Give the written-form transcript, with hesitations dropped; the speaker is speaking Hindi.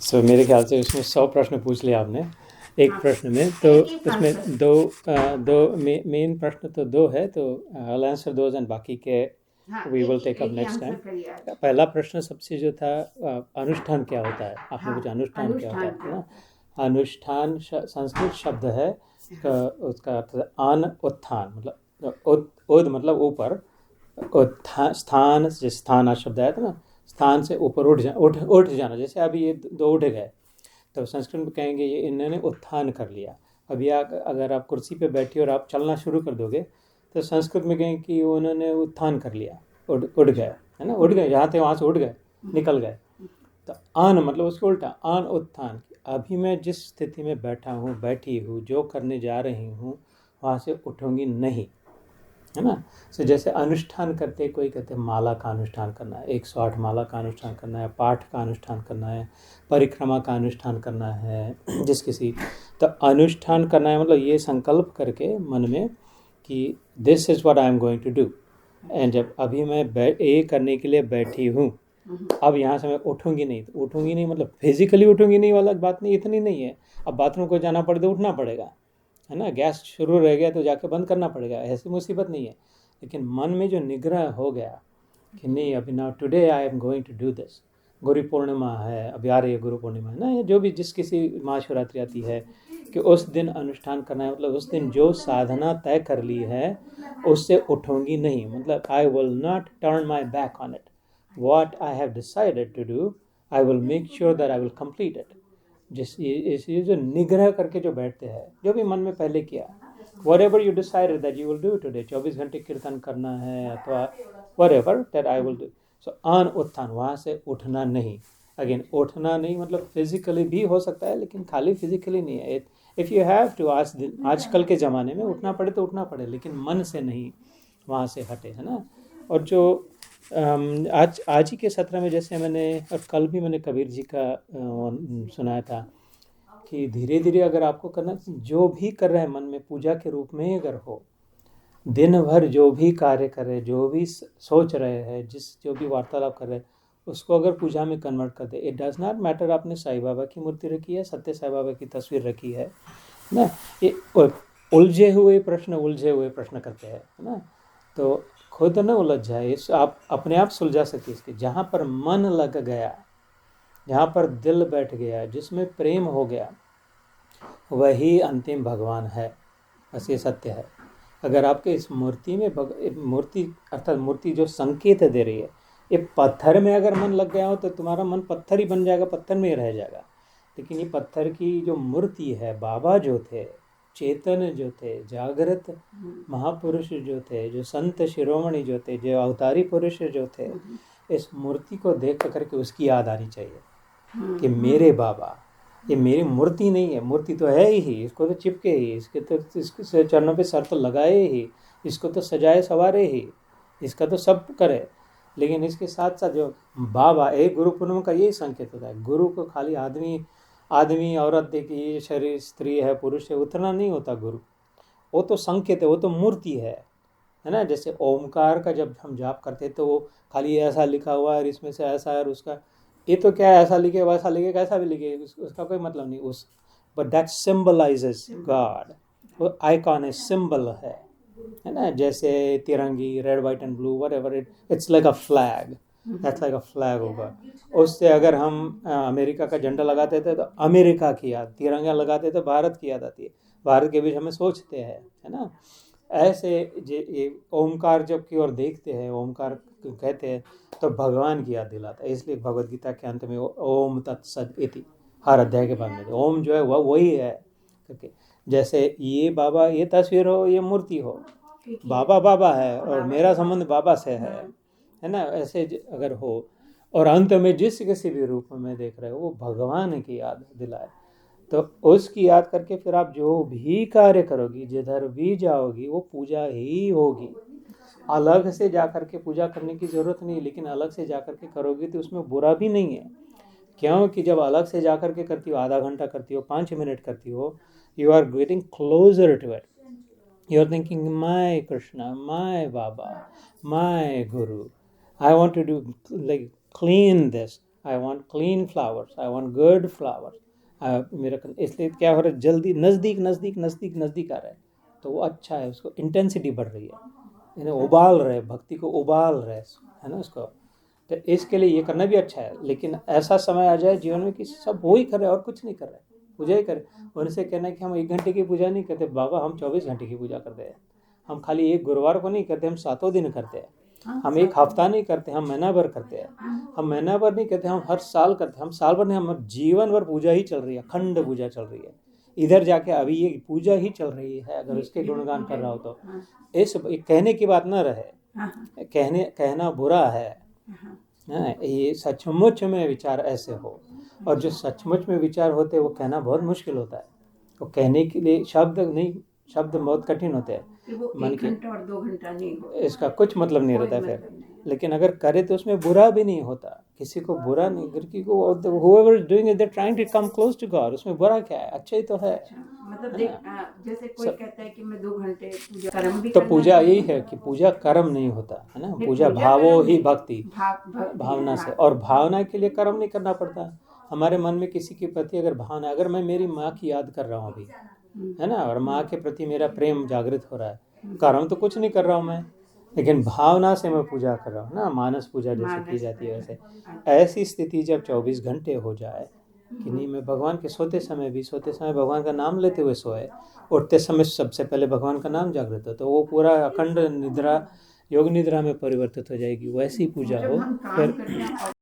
सो मेरे ख्याल से उसमें 100 प्रश्न पूछ लिया आपने एक प्रश्न में, तो उसमें दो मेन प्रश्न तो दो है, तो आई आंसर दोज एंड बाकी के we will take up next time. पहला प्रश्न सबसे जो था, अनुष्ठान क्या होता है, आपने कुछ अनुष्ठान क्या होता है ना। अनुष्ठान संस्कृत शब्द है, उसका अर्थ है आन उत्थान, मतलब उद मतलब ऊपर, स्थान से स्थान शब्द आया था ना, स्थान से ऊपर उठ जाना। जैसे अभी ये दो उठ गए, तो संस्कृत में कहेंगे ये इन्होंने उत्थान कर लिया। अभी अगर आप कुर्सी पे बैठे और आप चलना शुरू कर दोगे, तो संस्कृत में कहेंगे कि उन्होंने उत्थान कर लिया, उठ गए, है ना, उठ गए, जहाँ थे वहाँ से उठ गए, निकल गए। तो आन मतलब उसको उल्टा, आन उत्थान। अभी मैं जिस स्थिति में बैठा हूँ, बैठी हूँ, जो करने जा रही हूँ, वहाँ से उठूँगी नहीं, है ना। सो जैसे अनुष्ठान करते, कोई कहते हैं माला का अनुष्ठान करना है, 108 माला का अनुष्ठान करना है, पाठ का अनुष्ठान करना है, परिक्रमा का अनुष्ठान करना है, जिस किसी, तो अनुष्ठान करना है मतलब ये संकल्प करके मन में कि this is what I am going to do. And जब अभी मैं ये करने के लिए बैठी हूँ, अब यहाँ से मैं उठूँगी नहीं, तो उठूँगी नहीं मतलब फिजिकली उठूँगी नहीं वाला बात नहीं, इतनी नहीं है। अब बाथरूम को जाना पड़े तो उठना पड़ेगा, है ना, गैस शुरू रह गया तो जाके बंद करना पड़ेगा, ऐसी मुसीबत नहीं है। लेकिन मन में जो निग्रह हो गया कि नहीं, अभी now today I am going to do this. Guru Purnima है, अभी आ रही है गुरु पूर्णिमा, है ना, जो भी जिस किसी महाशिवरात्रि आती है कि उस दिन अनुष्ठान करना है, मतलब उस दिन जो साधना तय कर ली है उससे उठूंगी नहीं, मतलब I will not turn my back on it. what I have decided to do, I will make sure that I will complete it। ये जो निग्रह करके जो बैठते हैं, जो भी मन में पहले किया, whatever you decided that you will do today, 24 घंटे कीर्तन करना है अथवा whatever that I will do, so आन उत्थान, वहाँ से उठना नहीं। अगेन उठना नहीं मतलब फिजिकली भी हो सकता है, लेकिन खाली फिजिकली नहीं है। इफ़ यू हैव टू, आजकल के ज़माने में उठना पड़े तो उठना पड़े, लेकिन मन से नहीं वहाँ से हटे, है ना। और जो आज ही के सत्र में जैसे मैंने, और कल भी मैंने कबीर जी का सुनाया था कि धीरे धीरे अगर आपको करना, जो भी कर रहे हैं मन में पूजा के रूप में अगर हो, दिन भर जो भी कार्य कर रहे, जो भी सोच रहे हैं, जो भी वार्तालाप कर रहे हैं, उसको अगर पूजा में कन्वर्ट कर दे, इट डज नॉट मैटर आपने साईं बाबा की मूर्ति रखी है, सत्य साईं बाबा की तस्वीर रखी है ना, ये उलझे हुए प्रश्न करते हैं, है ना। तो खुद न उलझ जाए, इस आप अपने आप सुलझा सके इसके। जहाँ पर मन लग गया, जहाँ पर दिल बैठ गया, जिसमें प्रेम हो गया, वही अंतिम भगवान है, बस ये सत्य है। अगर आपके इस मूर्ति में मूर्ति अर्थात मूर्ति जो संकेत दे रही है, ये पत्थर में अगर मन लग गया हो तो तुम्हारा मन पत्थर ही बन जाएगा, पत्थर में ही रह जाएगा। लेकिन ये पत्थर की जो मूर्ति है, बाबा जो थे, चेतन जो थे, जागृत महापुरुष जो थे, जो संत शिरोमणि जो थे, जो अवतारी पुरुष जो थे, इस मूर्ति को देख करके उसकी याद आनी चाहिए कि मेरे बाबा, ये मेरी मूर्ति नहीं है, मूर्ति तो है ही, इसको तो चिपके ही, इसके चरणों पे सर तो लगाए ही, इसको तो सजाए सवारे ही, इसका तो सब करे। लेकिन इसके साथ साथ जो बाबा, एक गुरु पूर्णिमा का यही संकेत होता है। गुरु को खाली आदमी औरत देखिए, शरीर स्त्री है पुरुष है, उतना नहीं होता गुरु, वो तो संकेत है, वो तो मूर्ति है ना। जैसे ओमकार का जब हम जाप करते हैं तो वो खाली ऐसा लिखा हुआ है, इसमें से ऐसा है, और उसका ये तो क्या है, ऐसा लिखे वैसा लिखे कैसा भी लिखे, उसका कोई मतलब नहीं। बट दैट सिंबलाइजेस गॉड, वो आइकॉन है, सिंबल है ना। जैसे तिरंगी, red white and blue, whatever, it's like a flag, that's like a flag होगा। उससे अगर हम अमेरिका का झंडा लगाते थे तो अमेरिका की याद, तिरंगा लगाते तो भारत की याद आती है, भारत के बीच हमें सोचते हैं, है ना। ऐसे ये ओमकार जब की ओर देखते हैं, ओमकार कहते हैं तो भगवान की याद दिलाता है। इसलिए भगवद गीता के अंत में ओम तत्सद इति, हर अध्याय के बाद में ओम जो है वह वही है, क्योंकि जैसे ये बाबा, ये तस्वीर हो, ये मूर्ति हो, बाबा बाबा है और मेरा संबंध बाबा से है ना। ऐसे अगर हो और अंत में जिस किसी भी रूप में देख रहे हो वो भगवान की याद दिलाए, तो उसकी याद करके फिर आप जो भी कार्य करोगी, जिधर भी जाओगी, वो पूजा ही होगी। अलग से जा करके पूजा करने की ज़रूरत नहीं, लेकिन अलग से जा करके करोगी तो उसमें बुरा भी नहीं है। क्योंकि जब अलग से जा करके करती हो, आधा घंटा करती हो, 5 मिनट करती हो, you are getting closer to it. You are thinking my Krishna, my Baba, my guru, I want to do like clean this, I want clean flowers, I want good flowers. मेरा इसलिए क्या हो रहा है, जल्दी नज़दीक नज़दीक नज़दीक नज़दीक आ रहा है, तो वो अच्छा है, उसको इंटेंसिटी बढ़ रही है, यानी उबाल रहे, भक्ति को उबाल रहे, है ना उसको। तो इसके लिए ये करना भी अच्छा है। लेकिन ऐसा समय आ जाए जीवन में कि सब वो ही करे और कुछ नहीं कर रहे, पूजा ही करे। उनसे कहना है कि हम 1 घंटे की पूजा नहीं करते, बाबा हम 24 घंटे की पूजा करते हैं। हम खाली एक गुरुवार को नहीं करते, हम 7 दिन करते हैं। हम एक हफ्ता नहीं करते, हम महीना भर करते हैं। हम महीना भर नहीं करते, हम हर साल करते हैं। हम साल भर नहीं, हम जीवन भर पूजा ही चल रही है, अखंड पूजा चल रही है। इधर जाके अभी ये पूजा ही चल रही है, अगर उसके गुणगान कर रहा हो तो इस कहने की बात ना रहे, कहना बुरा है। ये सचमुच में विचार ऐसे हो, और जो सचमुच में विचार होते हैं वो कहना बहुत मुश्किल होता है। वो कहने के लिए शब्द नहीं, शब्द बहुत कठिन होते हैं। मन 1 घंटा और 2 घंटा नहीं हो, इसका कुछ मतलब नहीं रहता फिर। लेकिन अगर करे तो उसमें बुरा भी नहीं होता, किसी को बुरा नहीं, किसी को whoever is doing it, they're trying to come close to God, उसमें बुरा क्या है, अच्छा ही तो है। मतलब जैसे कोई कहता है कि मैं 2 घंटे पूजा कर्म भी तो करना पूजा यही है कि पूजा कर्म नहीं होता है ना, पूजा भावो ही भक्ति, भावना से। और भावना के लिए कर्म नहीं करना पड़ता। हमारे मन में किसी के प्रति अगर भावना, अगर मैं मेरी माँ की याद कर रहा हूँ अभी, है ना, और माँ के प्रति मेरा प्रेम जागृत हो रहा है, कर्म तो कुछ नहीं कर रहा हूँ मैं, लेकिन भावना से मैं पूजा कर रहा हूँ ना, मानस पूजा जैसे की जाती है वैसे। ऐसी स्थिति जब 24 घंटे हो जाए कि नहीं, मैं भगवान के सोते समय भगवान का नाम लेते हुए सोए, उठते समय सबसे पहले भगवान का नाम जागृत हो, तो वो पूरा अखंड निद्रा, योग निद्रा में परिवर्तित हो जाएगी। वैसी पूजा हो फिर